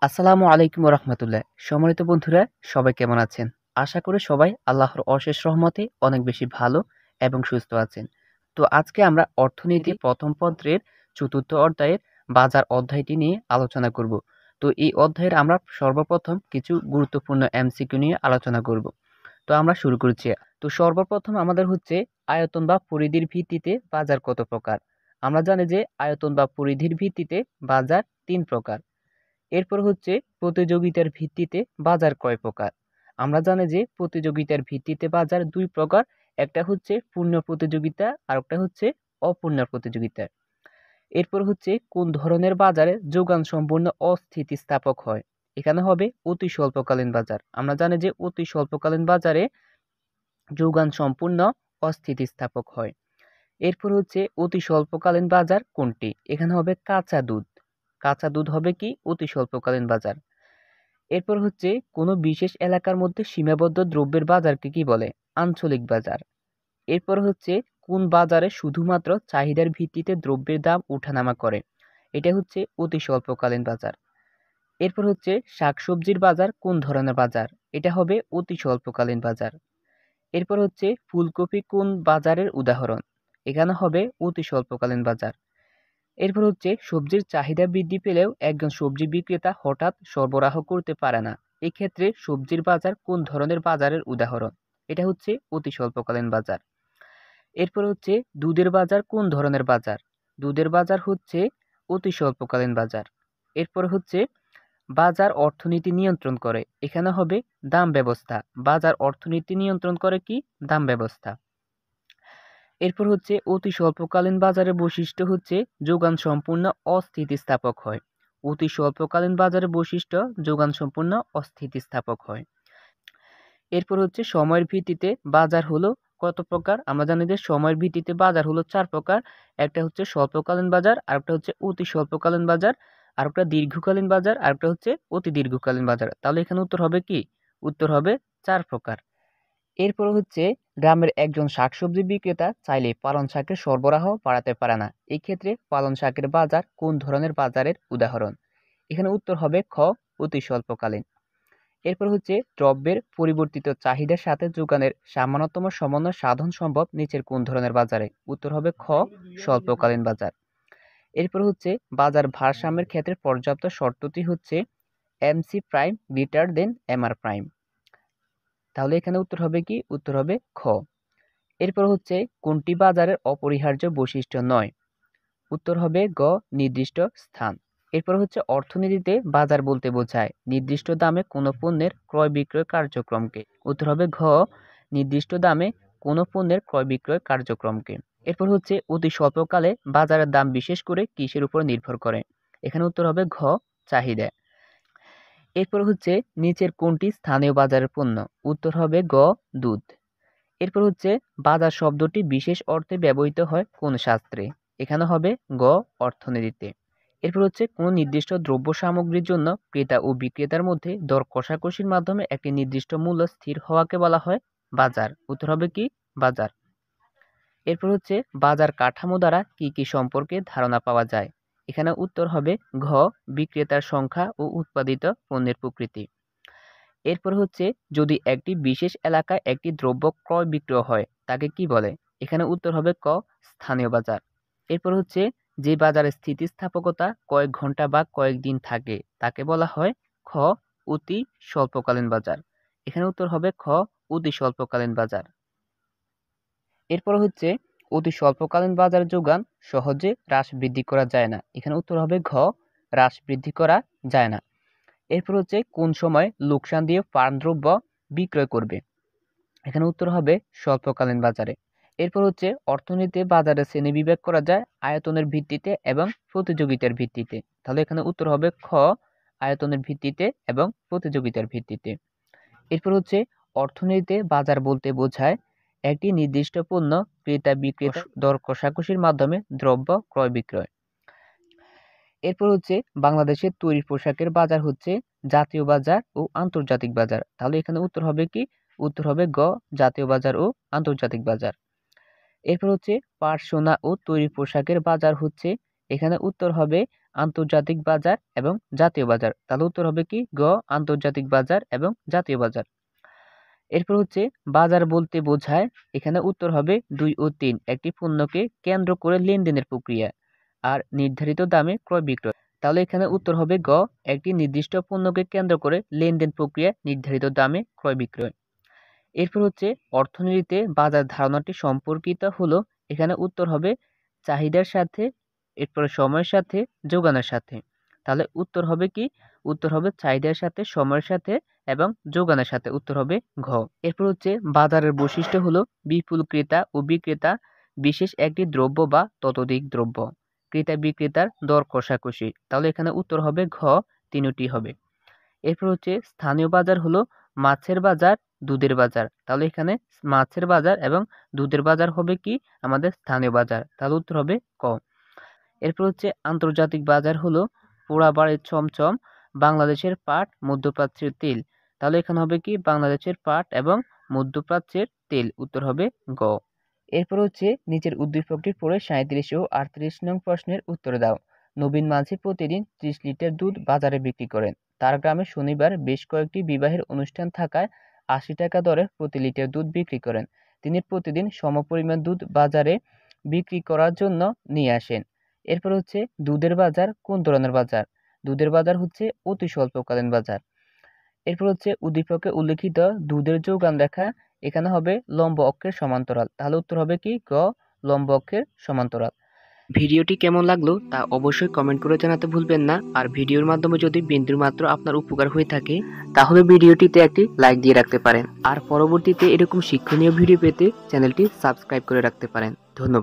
আসসালামু আলাইকুম রহমতুল্লাহ। সম্মানিত বন্ধুরা, সবাই কেমন আছেন? আশা করি সবাই আল্লাহর অশেষ রহমতে অনেক বেশি ভালো এবং সুস্থ আছেন। তো আজকে আমরা অর্থনীতি প্রথম পত্রের চতুর্থ অধ্যায়ের বাজার অধ্যায়টি নিয়ে আলোচনা করব। তো এই অধ্যায়ের আমরা সর্বপ্রথম কিছু গুরুত্বপূর্ণ এমসিকিউ নিয়ে আলোচনা করব। তো আমরা শুরু করছি। তো সর্বপ্রথম আমাদের হচ্ছে আয়তন বা পরিধির ভিত্তিতে বাজার কত প্রকার? আমরা জানি যে আয়তন বা পরিধির ভিত্তিতে বাজার ৩ প্রকার। এরপর হচ্ছে প্রতিযোগিতার ভিত্তিতে বাজার কয় প্রকার? আমরা জানি যে প্রতিযোগিতার ভিত্তিতে বাজার ২ প্রকার। একটা হচ্ছে পূর্ণ প্রতিযোগিতা আর একটা হচ্ছে অপূর্ণ প্রতিযোগিতা। এরপর হচ্ছে কোন ধরনের বাজারে যোগান সম্পূর্ণ অস্থিতিস্থাপক হয়? এখানে হবে অতি স্বল্পকালীন বাজার। আমরা জানি যে অতি স্বল্পকালীন বাজারে যোগান সম্পূর্ণ অস্থিতিস্থাপক হয়। এরপর হচ্ছে অতি স্বল্পকালীন বাজার কোনটি? এখানে হবে কাঁচা দুধ। কাঁচা দুধ হবে কি অতি স্বল্পকালীন বাজার। এরপর হচ্ছে কোনো বিশেষ এলাকার মধ্যে সীমাবদ্ধ দ্রব্যের বাজারকে কি বলে? আঞ্চলিক বাজার। এরপর হচ্ছে কোন বাজারে শুধুমাত্র চাহিদার ভিত্তিতে দ্রব্যের দাম ওঠানামা করে? এটা হচ্ছে অতি স্বল্পকালীন বাজার। এরপর হচ্ছে শাকসবজির বাজার কোন ধরনের বাজার? এটা হবে অতি স্বল্পকালীন বাজার। এরপর হচ্ছে ফুলকপি কোন বাজারের উদাহরণ? এখানে হবে অতি স্বল্পকালীন বাজার। এরপর হচ্ছে সবজির চাহিদা বৃদ্ধি পেলেও একজন সবজি বিক্রেতা হঠাৎ সরবরাহ করতে পারে না। এক্ষেত্রে সবজির বাজার কোন ধরনের বাজারের উদাহরণ? এটা হচ্ছে অতি স্বল্পকালীন বাজার। এরপর হচ্ছে দুধের বাজার কোন ধরনের বাজার? দুধের বাজার হচ্ছে অতি স্বল্পকালীন বাজার। এরপর হচ্ছে বাজার অর্থনীতি নিয়ন্ত্রণ করে। এখানে হবে দাম ব্যবস্থা। বাজার অর্থনীতি নিয়ন্ত্রণ করে কি? দাম ব্যবস্থা। এরপর হচ্ছে অতি স্বল্পকালীন বাজারের বৈশিষ্ট্য হচ্ছে যোগান সম্পূর্ণ অস্থিতিস্থাপক হয়। অতি স্বল্পকালীন বাজারের বৈশিষ্ট্য যোগান সম্পূর্ণ অস্থিতিস্থাপক হয়। এরপর হচ্ছে সময়ের ভিত্তিতে বাজার হলো কত প্রকার? আমরা জানি যে সময়ের ভিত্তিতে বাজার হলো ৪ প্রকার। একটা হচ্ছে স্বল্পকালীন বাজার, আরেকটা হচ্ছে অতি স্বল্পকালীন বাজার, আরেকটা দীর্ঘকালীন বাজার, আরেকটা হচ্ছে অতি দীর্ঘকালীন বাজার। তাহলে এখানে উত্তর হবে কি? উত্তর হবে ৪ প্রকার। এরপর হচ্ছে গ্রামের একজন শাকসবজি বিক্রেতা চাইলে পালং শাকের সরবরাহ বাড়াতে পারে না। এই ক্ষেত্রে পালং শাকের বাজার কোন ধরনের বাজারের উদাহরণ? এখানে উত্তর হবে খ, অতি স্বল্পকালীন। এরপর হচ্ছে দ্রব্যের পরিবর্তিত চাহিদার সাথে যোগানের সামান্যতম সমন্বয় সাধন সম্ভব নিচের কোন ধরনের বাজারে? উত্তর হবে খ, স্বল্পকালীন বাজার। এরপর হচ্ছে বাজার ভারসাম্যের ক্ষেত্রে পর্যাপ্ত শর্তটি হচ্ছে MC prime greater than MR prime. তাহলে এখানে উত্তর হবে কি? উত্তর হবে খ। এরপর হচ্ছে কোনটি বাজারের অপরিহার্য বৈশিষ্ট্য নয়? উত্তর হবে গ, নির্দিষ্ট স্থান। এরপর হচ্ছে অর্থনীতিতে বাজার বলতে বোঝায় নির্দিষ্ট দামে কোনো পণ্যের ক্রয় বিক্রয় কার্যক্রমকে। উত্তর হবে ঘ, নির্দিষ্ট দামে কোনো পণ্যের ক্রয় বিক্রয় কার্যক্রমকে। এরপর হচ্ছে অতি স্বল্পকালে বাজারের দাম বিশেষ করে কিসের উপর নির্ভর করে? এখানে উত্তর হবে ঘ, চাহিদা। এরপর হচ্ছে নিচের কোনটি স্থানীয় বাজারের পণ্য? উত্তর হবে গ, দুধ। এরপর হচ্ছে বাজার শব্দটি বিশেষ অর্থে ব্যবহৃত হয় কোন শাস্ত্রে? এখানে হবে গ, অর্থনীতিতে। এরপর হচ্ছে কোন নির্দিষ্ট দ্রব্য সামগ্রীর জন্য ক্রেতা ও বিক্রেতার মধ্যে দর কষাকষির মাধ্যমে একটি নির্দিষ্ট মূল্য স্থির হওয়াকে বলা হয় বাজার। উত্তর হবে কি? বাজার। এরপর হচ্ছে বাজার কাঠামো দ্বারা কি কি সম্পর্কে ধারণা পাওয়া যায়? এখানে উত্তর হবে ঘ, বিক্রেতার সংখ্যা ও উৎপাদিত পণ্যের প্রকৃতি। এরপর হচ্ছে যদি একটি বিশেষ এলাকায় একটি দ্রব্য ক্রয় বিক্রয় হয় তাকে কি বলে? এখানে উত্তর হবে ক, স্থানীয় বাজার। এরপর হচ্ছে যে বাজারের স্থিতিস্থাপকতা কয়েক ঘন্টা বা কয়েকদিন থাকে তাকে বলা হয় খ, অতি স্বল্পকালীন বাজার। এখানে উত্তর হবে খ, অতি স্বল্পকালীন বাজার। এরপর হচ্ছে অতি স্বল্পকালীন বাজার যোগান সহজে হ্রাস বৃদ্ধি করা যায় না। এখানে উত্তর হবে ঘ, হ্রাস বৃদ্ধি করা যায় না। এরপর হচ্ছে কোন সময় লোকসান দিয়ে পানদ্রব্য বিক্রয় করবে? এখানে উত্তর হবে স্বল্পকালীন বাজারে। এরপর হচ্ছে অর্থনীতিতে বাজারে শ্রেণীবিভাগ করা যায় আয়তনের ভিত্তিতে এবং প্রতিযোগিতার ভিত্তিতে। তাহলে এখানে উত্তর হবে খ, আয়তনের ভিত্তিতে এবং প্রতিযোগিতার ভিত্তিতে। এরপর হচ্ছে অর্থনীতিতে বাজার বলতে বোঝায় একটি নির্দিষ্ট পণ্য ক্রেতা বিক্রেতা দর কষাকষির মাধ্যমে দ্রব্য ক্রয় বিক্রয়। এরপর হচ্ছে বাংলাদেশের তৈরি পোশাকের বাজার হচ্ছে জাতীয় বাজার ও আন্তর্জাতিক বাজার। তাহলে এখানে উত্তর হবে কি? উত্তর হবে গ, জাতীয় বাজার ও আন্তর্জাতিক বাজার। এরপর হচ্ছে পাট, সোনা ও তৈরি পোশাকের বাজার হচ্ছে, এখানে উত্তর হবে আন্তর্জাতিক বাজার এবং জাতীয় বাজার। তাহলে উত্তর হবে কি গ আন্তর্জাতিক বাজার এবং জাতীয় বাজার। এরপর হচ্ছে বাজার বলতে বোঝায়, এখানে উত্তর হবে 2 ও 3 একটি পণ্যকে কেন্দ্র করে লেনদেনের প্রক্রিয়া আর নির্ধারিত দামে ক্রয় বিক্রয়। তাহলে এখানে উত্তর হবে গ একটি নির্দিষ্ট পণ্যকে কেন্দ্র করে লেনদেন প্রক্রিয়া নির্ধারিত দামে ক্রয় বিক্রয়। এরপর হচ্ছে অর্থনীতিতে বাজার ধারণাটি সম্পর্কিত হলো, এখানে উত্তর হবে চাহিদার সাথে, এরপরে সময়ের সাথে, যোগানের সাথে। তাহলে উত্তর হবে কি উত্তর হবে চাহিদার সাথে, সময়ের সাথে এবং যোগানের সাথে। উত্তর হবে ঘ। এরপর হচ্ছে বাজারের বৈশিষ্ট্য হলো বিপুল ক্রেতা ও বিক্রেতা, বিশেষ একটি দ্রব্য বা ততোধিক দ্রব্য, ক্রেতা বিক্রেতার দর কষাকষি। তাহলে এখানে উত্তর হবে ঘ, তিনটি হবে। এরপর হচ্ছে স্থানীয় বাজার হলো মাছের বাজার, দুধের বাজার। তাহলে এখানে মাছের বাজার এবং দুধের বাজার হবে কি আমাদের স্থানীয় বাজার। তাহলে উত্তর হবে ক। এরপর হচ্ছে আন্তর্জাতিক বাজার হলো পোড়াবাড়ির চমচম, বাংলাদেশের পাট, মধ্যপ্রাচ্যের তেল। তাহলে এখানে হবে কি বাংলাদেশের পাট এবং মধ্যপ্রাচ্যের তেল। উত্তর হবে গ। এরপর হচ্ছে নিচের উদ্দীপকটি পড়ে 37 ও 38 নং প্রশ্নের উত্তর দাও। নবীন মাঝি প্রতিদিন 30 লিটার দুধ বাজারে বিক্রি করেন। তার গ্রামে শনিবার বেশ কয়েকটি বিবাহের অনুষ্ঠান থাকায় 80 টাকা দরে প্রতি লিটার দুধ বিক্রি করেন। তিনি প্রতিদিন সমপরিমাণ দুধ বাজারে বিক্রি করার জন্য নিয়ে আসেন। এরপর হচ্ছে দুধের বাজার কোন ধরনের বাজার? দুধের বাজার হচ্ছে অতি স্বল্পকালীন বাজার। এরপর হচ্ছে উদ্দীপকে উল্লেখিত দুধের যোগান রেখা এখানে হবে লম্ব অক্ষের সমান্তরাল। তাহলে উত্তর হবে কি গ লম্ব অক্ষের সমান্তরাল। ভিডিওটি কেমন লাগলো তা অবশ্যই কমেন্ট করে জানাতে ভুলবেন না। আর ভিডিওর মাধ্যমে যদি বিন্দুর মাত্র আপনার উপকার হয়ে থাকে তাহলে ভিডিওটিতে একটি লাইক দিয়ে রাখতে পারেন। আর পরবর্তীতে এরকম শিক্ষণীয় ভিডিও পেতে চ্যানেলটি সাবস্ক্রাইব করে রাখতে পারেন। ধন্যবাদ।